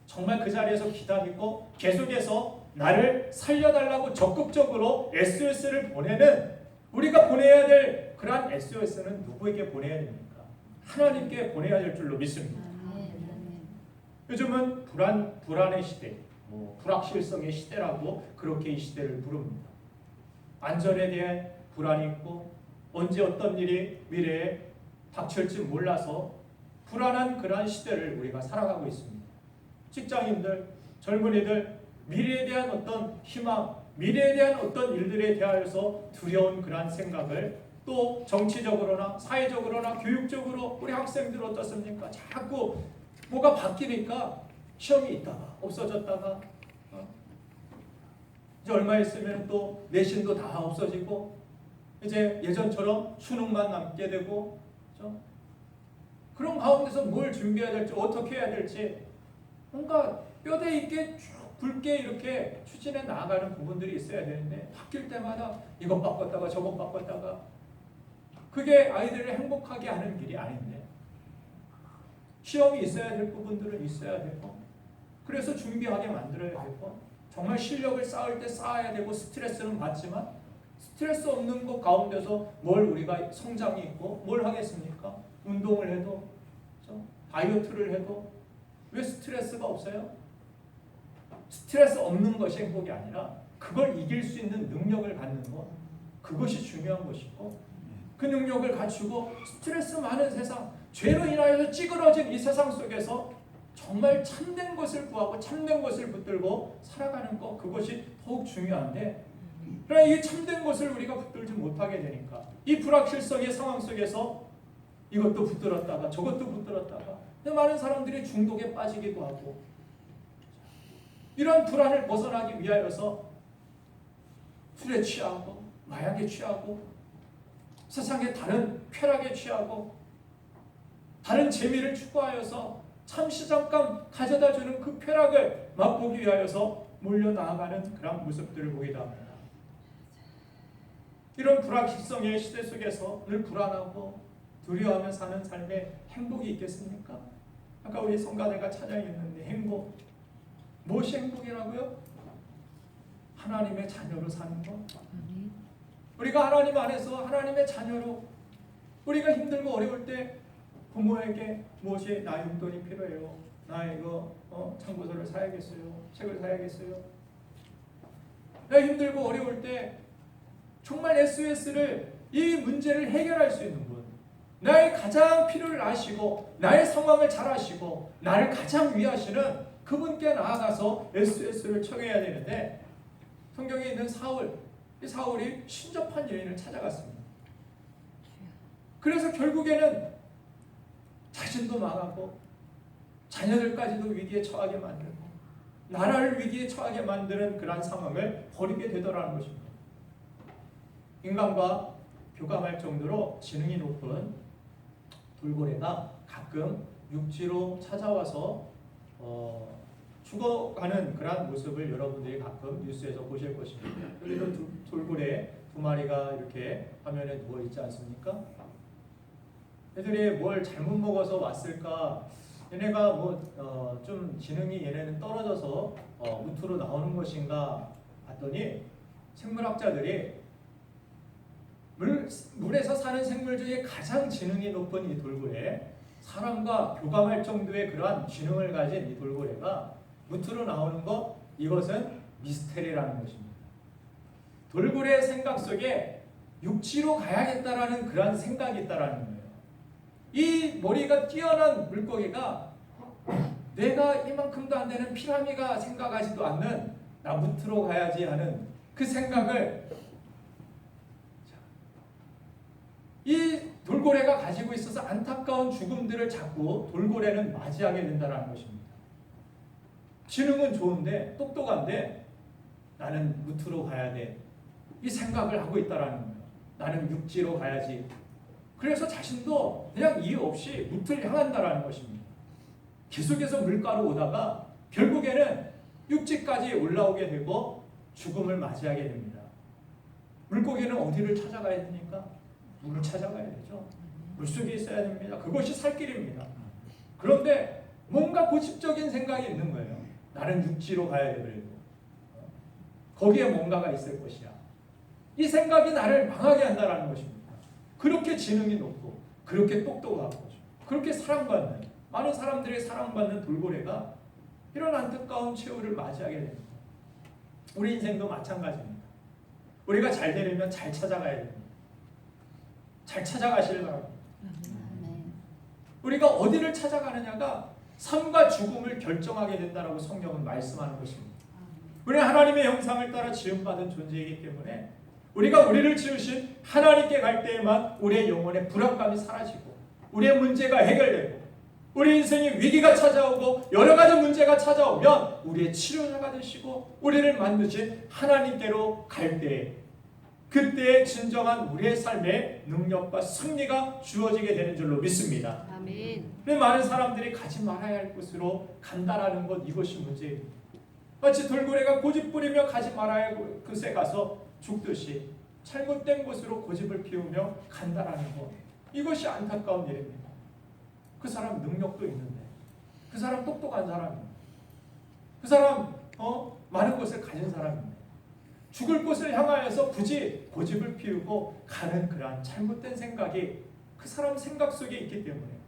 정말 그 자리에서 기다리고 계속해서 나를 살려달라고 적극적으로 SOS를 보내는 우리가 보내야 될 그러한 SOS는 누구에게 보내야 됩니까? 하나님께 보내야 될 줄로 믿습니다. 요즘은 불안의 시대, 불확실성의 시대라고 그렇게 이 시대를 부릅니다. 안전에 대한 불안이 있고 언제 어떤 일이 미래에 닥칠지 몰라서 불안한 그러한 시대를 우리가 살아가고 있습니다. 직장인들, 젊은이들 미래에 대한 어떤 희망, 미래에 대한 어떤 일들에 대하여서 두려운 그러한 생각을 또 정치적으로나 사회적으로나 교육적으로 우리 학생들 어떻습니까? 자꾸 뭐가 바뀌니까 시험이 있다가 없어졌다가 이제 얼마 있으면 또 내신도 다 없어지고 이제 예전처럼 수능만 남게 되고 그렇죠? 그런 가운데서 뭘 준비해야 될지 어떻게 해야 될지 뭔가 뼈대 있게 쭉 굵게 이렇게 추진해 나아가는 부분들이 있어야 되는데 바뀔 때마다 이것 바꿨다가 저것 바꿨다가 그게 아이들을 행복하게 하는 길이 아닌데 시험이 있어야 될 부분들은 있어야 되고 그래서 준비하게 만들어야 되고 정말 실력을 쌓을 때 쌓아야 되고 스트레스는 받지만 스트레스 없는 것 가운데서 뭘 우리가 성장이 있고 뭘 하겠습니까? 운동을 해도 그렇죠? 다이어트를 해도 왜 스트레스가 없어요? 스트레스 없는 것이 행복이 아니라 그걸 이길 수 있는 능력을 갖는 것 그것이 중요한 것이고 그 능력을 갖추고 스트레스 많은 세상 죄로 인하여서 찌그러진 이 세상 속에서 정말 참된 것을 구하고 참된 것을 붙들고 살아가는 것 그것이 더욱 중요한데 그러나 이 참된 것을 우리가 붙들지 못하게 되니까 이 불확실성의 상황 속에서 이것도 붙들었다가 저것도 붙들었다가 많은 사람들이 중독에 빠지기도 하고 이런 불안을 벗어나기 위하여서 술에 취하고 마약에 취하고 세상의 다른 쾌락에 취하고 다른 재미를 추구하여서 잠시 잠깐 가져다주는 그 쾌락을 맛보기 위하여서 몰려나가는 그런 모습들을 보기도 합니다. 이런 불확실성의 시대 속에서 늘 불안하고 두려워하며 사는 삶에 행복이 있겠습니까? 아까 우리 성가대가 찬양했는데 행복 무엇이 행복이라고요? 하나님의 자녀로 사는 것. 우리가 하나님 안에서 하나님의 자녀로 우리가 힘들고 어려울 때 부모에게 무엇이 나 용돈이 필요해요. 나 이거 참고서를 사야겠어요. 책을 사야겠어요. 나 힘들고 어려울 때 정말 SOS를 이 문제를 해결할 수 있는 분. 나의 가장 필요를 아시고 나의 상황을 잘 아시고 나를 가장 위하시는 그분께 나아가서 SOS를 청해야 되는데 성경에 있는 사울, 이 사울이 신접한 여인을 찾아갔습니다. 그래서 결국에는 자신도 망하고 자녀들까지도 위기에 처하게 만들고 나라를 위기에 처하게 만드는 그러한 상황을 벌이게 되더라는 것입니다. 인간과 교감할 정도로 지능이 높은 돌고래가 가끔 육지로 찾아와서 죽어가는 그런 모습을 여러분들이 가끔 뉴스에서 보실 것입니다. 여기도 돌고래 두 마리가 이렇게 화면에 누워 있지 않습니까? 애들이 뭘 잘못 먹어서 왔을까? 얘네가 좀 지능이 얘네는 떨어져서 무트로 나오는 것인가 봤더니 생물학자들이 물에서 사는 생물 중에 가장 지능이 높은 이 돌고래, 사람과 교감할 정도의 그러한 지능을 가진 이 돌고래가 무트로 나오는 것, 이것은 미스테리라는 것입니다. 돌고래의 생각 속에 육지로 가야겠다라는 그러한 생각이 있다라는 거예요. 이 머리가 뛰어난 물고기가 내가 이만큼도 안 되는 피라미가 생각하지도 않는 나 무트로 가야지 하는 그 생각을 이 돌고래가 가지고 있어서 안타까운 죽음들을 자꾸 돌고래는 맞이하게 된다는 것입니다. 지능은 좋은데 똑똑한데 나는 무트로 가야 돼. 이 생각을 하고 있다라는 거예요. 나는 육지로 가야지. 그래서 자신도 그냥 이유 없이 무트를 향한다라는 것입니다. 계속해서 물가로 오다가 결국에는 육지까지 올라오게 되고 죽음을 맞이하게 됩니다. 물고기는 어디를 찾아가야 됩니까? 물을 찾아가야 되죠. 물속에 있어야 됩니다. 그것이 살 길입니다. 그런데 뭔가 고집적인 생각이 있는 거예요. 나는 육지로 가야 돼 그래도. 거기에 뭔가가 있을 것이야. 이 생각이 나를 망하게 한다는 것입니다. 그렇게 지능이 높고 그렇게 똑똑하고 그렇게 사랑받는 많은 사람들이 사랑받는 돌고래가 이런 안타까운 최후를 맞이하게 됩니다. 우리 인생도 마찬가지입니다. 우리가 잘 되려면 잘 찾아가야 됩니다. 잘 찾아가시길 바랍니다. 우리가 어디를 찾아가느냐가 삶과 죽음을 결정하게 된다라고 성경은 말씀하는 것입니다. 우리는 하나님의 형상을 따라 지음받은 존재이기 때문에 우리가 우리를 지으신 하나님께 갈 때에만 우리의 영혼의 불안감이 사라지고 우리의 문제가 해결되고 우리 인생에 위기가 찾아오고 여러 가지 문제가 찾아오면 우리의 치료자가 되시고 우리를 만드신 하나님께로 갈 때에 그때의 진정한 우리의 삶의 능력과 승리가 주어지게 되는 줄로 믿습니다. 아멘. 많은 사람들이 가지 말아야 할 곳으로 간다라는 것, 이것이 문제입니다. 마치 돌고래가 고집 부리며 가지 말아야 할 곳에 가서 죽듯이 잘못된 곳으로 고집을 피우며 간다라는 것, 이것이 안타까운 일입니다. 그 사람 능력도 있는데, 그 사람 똑똑한 사람입니다. 그 사람 많은 것을 가진 사람입니다. 죽을 곳을 향하여서 굳이 고집을 피우고 가는 그러한 잘못된 생각이 그 사람 생각 속에 있기 때문에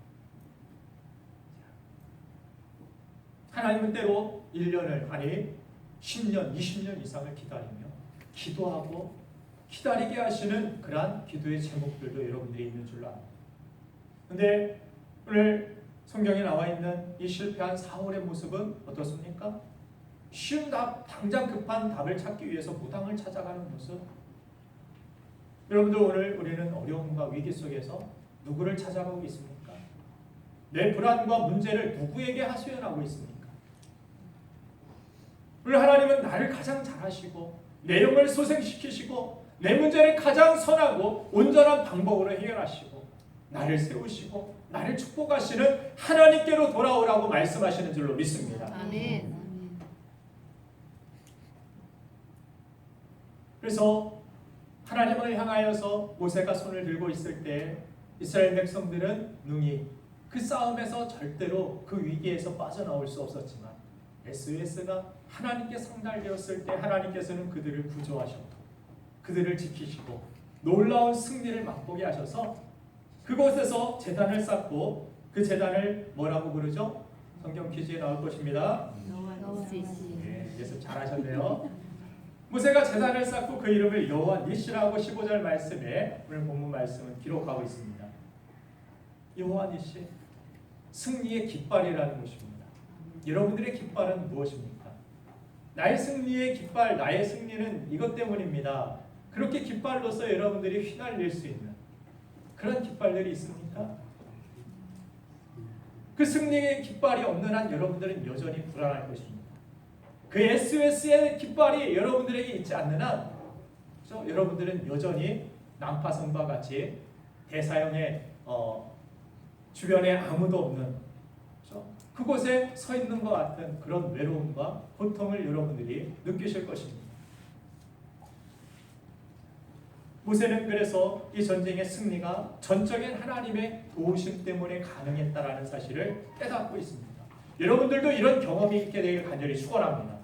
하나님은 때로 1년을 아니 10년, 20년 이상을 기다리며 기도하고 기다리게 하시는 그러한 기도의 제목들도 여러분들이 있는 줄로 압니다. 그런데 오늘 성경에 나와 있는 이 실패한 사울의 모습은 어떻습니까? 쉬운 답, 당장 급한 답을 찾기 위해서 무당을 찾아가는 모습. 여러분들 오늘 우리는 어려움과 위기 속에서 누구를 찾아가고 있습니까? 내 불안과 문제를 누구에게 하소연하고 있습니까? 오늘 하나님은 나를 가장 잘 아시고 내 영을 소생시키시고 내 문제를 가장 선하고 온전한 방법으로 해결하시고 나를 세우시고 나를 축복하시는 하나님께로 돌아오라고 말씀하시는 줄로 믿습니다. 아멘. 그래서 하나님을 향하여서 모세가 손을 들고 있을 때 이스라엘 백성들은 능히 그 싸움에서 절대로 그 위기에서 빠져나올 수 없었지만 SOS가 하나님께 상달되었을 때 하나님께서는 그들을 구조하셨고 그들을 지키시고 놀라운 승리를 맛보게 하셔서 그곳에서 제단을 쌓고 그 제단을 뭐라고 부르죠? 성경 퀴즈에 나올 것입니다. 네, 예습 잘하셨네요. 모세가 제단을 쌓고 그 이름을 여호와 니시라고 15절 말씀에 오늘 본문 말씀은 기록하고 있습니다. 여호와 니시, 승리의 깃발이라는 것입니다. 여러분들의 깃발은 무엇입니까? 나의 승리의 깃발, 나의 승리는 이것 때문입니다. 그렇게 깃발로서 여러분들이 휘날릴 수 있는 그런 깃발들이 있습니까? 그 승리의 깃발이 없는 한 여러분들은 여전히 불안할 것입니다. 그 SOS의 깃발이 여러분들에게 있지 않는 한 여러분들은 여전히 난파선과 같이 대사형의 주변에 아무도 없는 그곳에 서 있는 것 같은 그런 외로움과 고통을 여러분들이 느끼실 것입니다. 모세는 그래서 이 전쟁의 승리가 전적인 하나님의 도우심 때문에 가능했다라는 사실을 깨닫고 있습니다. 여러분들도 이런 경험이 있게 되길 간절히 축원합니다.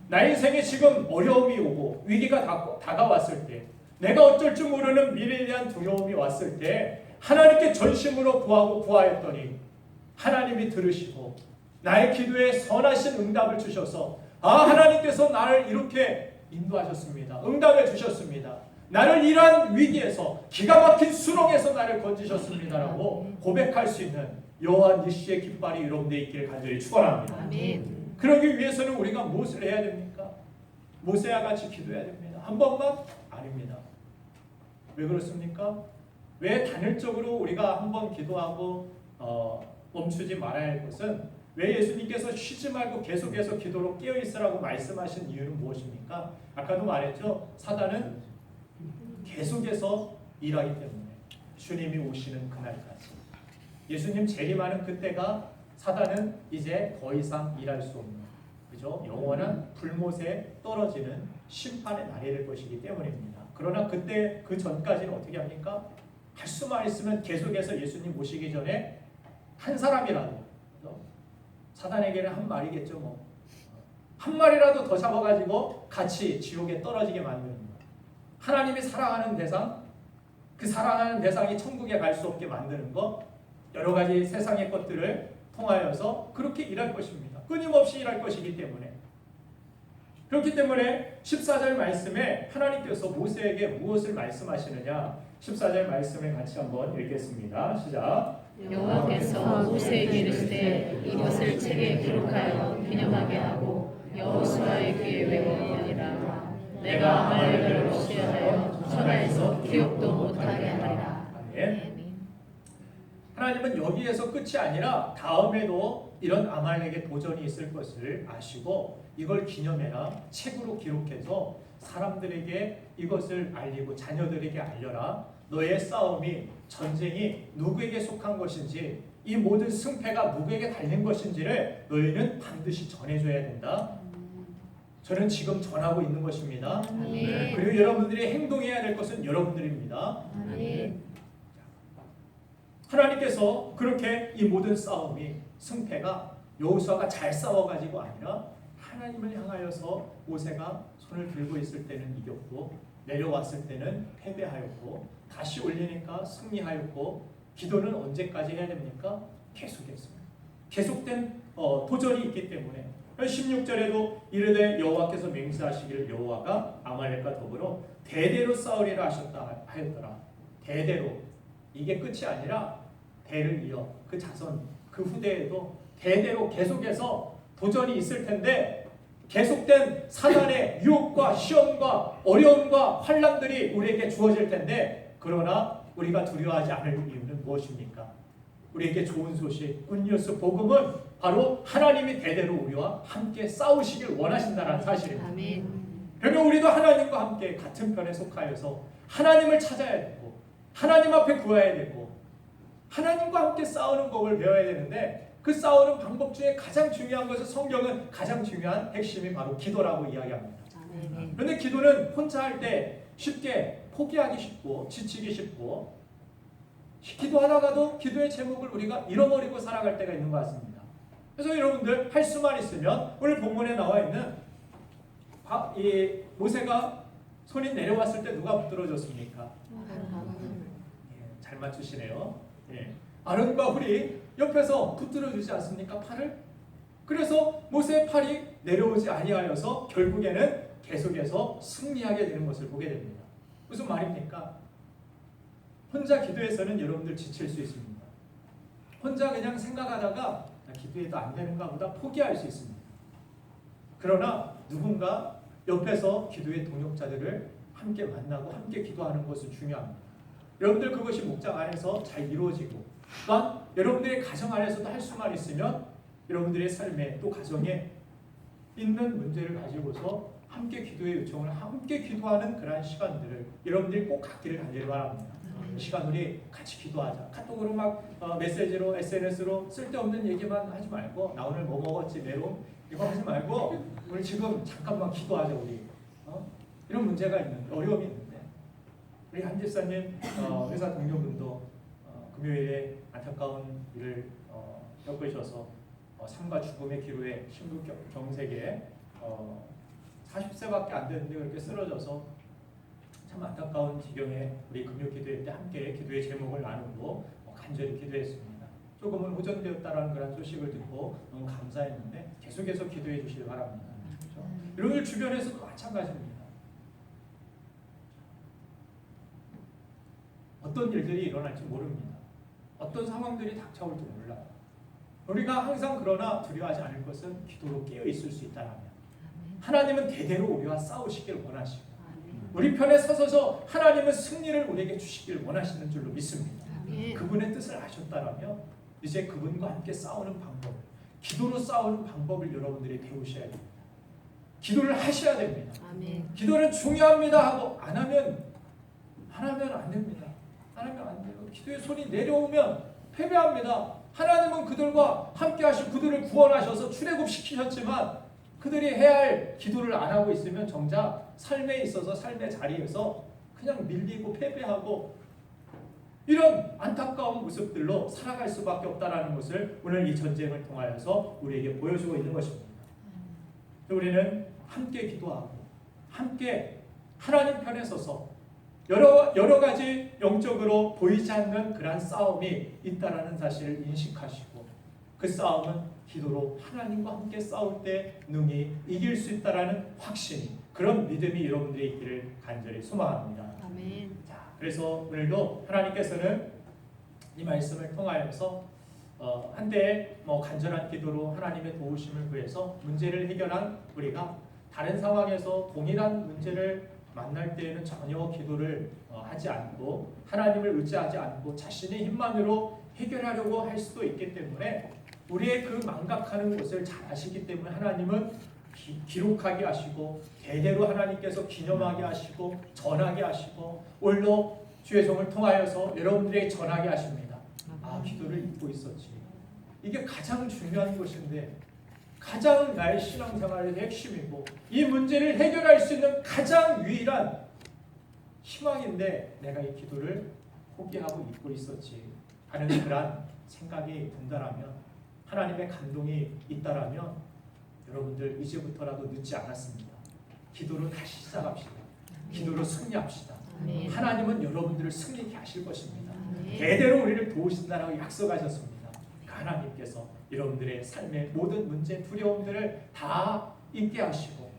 나의 인생에 지금 어려움이 오고 위기가 다가왔을 때 내가 어쩔 줄 모르는 미래에 대한 두려움이 왔을 때 하나님께 전심으로 구하였더니 하나님이 들으시고 나의 기도에 선하신 응답을 주셔서 하나님께서 나를 이렇게 인도하셨습니다. 응답해 주셨습니다. 나를 이러한 위기에서 기가 막힌 수렁에서 나를 건지셨습니다라고 고백할 수 있는 여호와 니시의 깃발이 여러분들에 있기를 간절히 축원합니다. 아멘. 그러기 위해서는 우리가 무엇을 해야 됩니까? 모세와 같이 기도해야 됩니다. 한 번만? 아닙니다. 왜 그렇습니까? 왜 단일적으로 우리가 한 번 기도하고 멈추지 말아야 할 것은 왜 예수님께서 쉬지 말고 계속해서 기도로 깨어있으라고 말씀하신 이유는 무엇입니까? 아까도 말했죠. 사단은 계속해서 일하기 때문에 주님이 오시는 그날까지 예수님 재림하는 그때가 사단은 이제 더 이상 일할 수 없는 그죠? 영원한 불못에 떨어지는 심판의 날이 될 것이기 때문입니다. 그러나 그때 그 전까지는 어떻게 합니까? 할 수만 있으면 계속해서 예수님 오시기 전에 한 사람이라도 그죠? 사단에게는 한 마리겠죠 뭐. 한 마리라도 더 잡아가지고 같이 지옥에 떨어지게 만드는 것. 하나님이 사랑하는 대상, 그 사랑하는 대상이 천국에 갈 수 없게 만드는 것, 여러 가지 세상의 것들을 통하여서 그렇게 일할 것입니다. 끊임없이 일할 것이기 때문에. 그렇기 때문에 14절 말씀에 하나님께서 모세에게 무엇을 말씀하시느냐 14절 말씀을 같이 한번 읽겠습니다. 시작. 여호와께서 모세에게 이르시되 이것을 책에 기록하여 기념하게 하고 여호수아에게 외워하니라. 내가 아말렉을 무시하여 천하에서 기억도 못하게 하리라. 아멘. 하나님은 여기에서 끝이 아니라 다음에도 이런 아말렉의 도전이 있을 것을 아시고 이걸 기념해라, 책으로 기록해서 사람들에게 이것을 알리고 자녀들에게 알려라. 너의 싸움이, 전쟁이 누구에게 속한 것인지, 이 모든 승패가 누구에게 달린 것인지를 너희는 반드시 전해줘야 된다. 저는 지금 전하고 있는 것입니다. 아멘. 그리고 여러분들이 행동해야 될 것은 여러분들입니다. 아멘. 하나님께서 그렇게 이 모든 싸움이, 승패가 여호수아가 잘 싸워가지고 아니라 하나님을 향하여서 모세가 손을 들고 있을 때는 이겼고 내려왔을 때는 패배하였고 다시 올리니까 승리하였고, 기도는 언제까지 해야 됩니까? 계속했습니다. 계속된 도전이 있기 때문에 16절에도 이르되 여호와께서 맹세하시기를 여호와가 아말렉과 더불어 대대로 싸우리라 하였더라. 대대로. 이게 끝이 아니라 대를 이어 그 자손, 그 후대에도 대대로 계속해서 도전이 있을 텐데, 계속된 사단의 유혹과 시험과 어려움과 환난들이 우리에게 주어질 텐데, 그러나 우리가 두려워하지 않을 이유는 무엇입니까? 우리에게 좋은 소식, 굿뉴스, 복음은 바로 하나님이 대대로 우리와 함께 싸우시길 원하신다는 사실입니다. 아멘. 그러면 우리도 하나님과 함께 같은 편에 속하여서 하나님을 찾아야 되고 하나님 앞에 구해야 되고 하나님과 함께 싸우는 법을 배워야 되는데, 그 싸우는 방법 중에 가장 중요한 것은, 성경은 가장 중요한 핵심이 바로 기도라고 이야기합니다. 아멘. 그런데 기도는 혼자 할 때 쉽게 포기하기 쉽고 지치기 쉽고, 기도하다가도 기도의 제목을 우리가 잃어버리고 살아갈 때가 있는 것 같습니다. 그래서 여러분들 할 수만 있으면 오늘 본문에 나와 있는 이 모세가 손이 내려왔을 때 누가 붙들어줬습니까? 잘 맞추시네요. 아론과 훌이 옆에서 붙들어주지 않습니까? 팔을. 그래서 모세의 팔이 내려오지 아니하여서 결국에는 계속해서 승리하게 되는 것을 보게 됩니다. 무슨 말입니까? 혼자 기도해서는 여러분들 지칠 수 있습니다. 혼자 그냥 생각하다가 기도해도 안 되는가 보다 포기할 수 있습니다. 그러나 누군가 옆에서 기도의 동역자들을 함께 만나고 함께 기도하는 것은 중요합니다. 여러분들 그것이 목장 안에서 잘 이루어지고, 또한 여러분들의 가정 안에서도 할 수만 있으면 여러분들의 삶에 또 가정에 있는 문제를 가지고서 함께 기도의 요청을, 함께 기도하는 그러한 시간들을 여러분들이 꼭 갖기를 간절히 바랍니다. 이 시간 우리 같이 기도하자. 카톡으로 막 메시지로, SNS로 쓸데없는 얘기만 하지 말고, 나 오늘 뭐 먹었지 메롱 이거 하지 말고 우리 지금 잠깐만 기도하자. 우리 이런 문제가 있는데, 어려움이 있는데, 우리 한 집사님 회사 동료분도 금요일에 안타까운 일을 겪으셔서 삶과 죽음의 기로에 심근경색에 40세밖에 안 됐는데 그렇게 쓰러져서 참 안타까운 지경에 우리 금요 기도회 때 함께 기도의 제목을 나누고 간절히 기도했습니다. 조금은 호전되었다라는 그런 소식을 듣고 너무 감사했는데 계속해서 기도해 주시기 바랍니다. 그렇죠? 여러분들 주변에서도 마찬가지입니다. 어떤 일들이 일어날지 모릅니다. 어떤 상황들이 닥쳐올지 몰라요. 우리가 항상 그러나 두려워하지 않을 것은 기도로 깨어 있을 수 있다면, 하나님은 대대로 우리와 싸우시길 원하시고 우리 편에 서서서 하나님은 승리를 우리에게 주시길 원하시는 줄로 믿습니다. 그분의 뜻을 아셨다면 이제 그분과 함께 싸우는 방법, 기도로 싸우는 방법을 여러분들이 배우셔야 됩니다. 기도를 하셔야 됩니다. 기도는 중요합니다 하고 안 하면 안 됩니다. 안 하면 안 돼요. 기도의 손이 내려오면 패배합니다. 하나님은 그들과 함께 하시고 그들을 구원하셔서 출애굽시키셨지만 그들이 해야 할 기도를 안 하고 있으면 정작 삶에 있어서, 삶의 자리에서 그냥 밀리고 패배하고 이런 안타까운 모습들로 살아갈 수밖에 없다는 것을 오늘 이 전쟁을 통하여서 우리에게 보여주고 있는 것입니다. 우리는 함께 기도하고 함께 하나님 편에 서서 여러 가지 영적으로 보이지 않는 그러한 싸움이 있다라는 사실을 인식하시고, 그 싸움은 기도로 하나님과 함께 싸울 때 능히 이길 수 있다라는 확신이, 그런 믿음이 여러분들이 있기를 간절히 소망합니다. 아멘. 자, 그래서 오늘도 하나님께서는 이 말씀을 통하여서 한때 간절한 기도로 하나님의 도우심을 구해서 문제를 해결한 우리가 다른 상황에서 동일한 문제를 만날 때에는 전혀 기도를 하지 않고 하나님을 의지하지 않고 자신의 힘만으로 해결하려고 할 수도 있기 때문에 우리의 그 망각하는 것을 잘 아시기 때문에 하나님은 기록하게 하시고 대대로 하나님께서 기념하게 하시고 전하게 하시고 오늘도 주의 종을 통하여서 여러분들에게 전하게 하십니다. 아, 기도를 잊고 있었지. 이게 가장 중요한 것인데 가장 나의 신앙생활의 핵심이고 이 문제를 해결할 수 있는 가장 유일한 희망인데 내가 이 기도를 포기하고 잊고 있었지 하는 그런 생각이 든다라면 하나님의 감동이 있다라면 여러분들 이제부터라도 늦지 않았습니다. 기도로 다시 시작합시다. 기도로 승리합시다. 하나님은 여러분들을 승리케 하실 것입니다. 대대로 우리를 도우신다라고 약속하셨습니다. 하나님께서 여러분들의 삶의 모든 문제, 두려움들을 다 잊게 하시고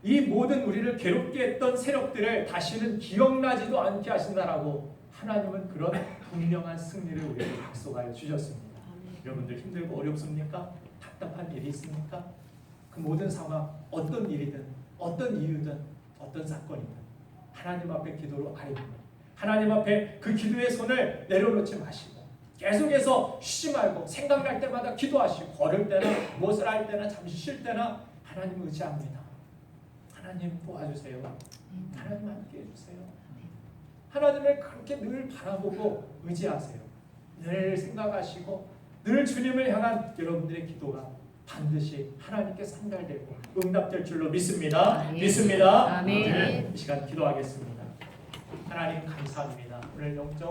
이 모든 우리를 괴롭게 했던 세력들을 다시는 기억나지도 않게 하신다라고 하나님은 그런 분명한 승리를 우리에게 약속하여 주셨습니다. 여러분들 힘들고 어렵습니까? 답답한 일이 있습니까? 그 모든 상황, 어떤 일이든 어떤 이유든 어떤 사건이든 하나님 앞에 기도로 아뢰고 하나님 앞에 그 기도의 손을 내려놓지 마시고 계속해서 쉬지 말고 생각날 때마다 기도하시고 걸을 때나 무엇을 할 때나 잠시 쉴 때나 하나님 의지합니다. 하나님 도와주세요. 하나님 함께 해주세요. 하나님을 그렇게 늘 바라보고 의지하세요. 늘 생각하시고 늘 주님을 향한 여러분들의 기도가 반드시 하나님께 상달되고 응답될 줄로 믿습니다. 아멘. 믿습니다. 아멘. 이 시간 기도하겠습니다. 하나님 감사합니다. 오늘 영적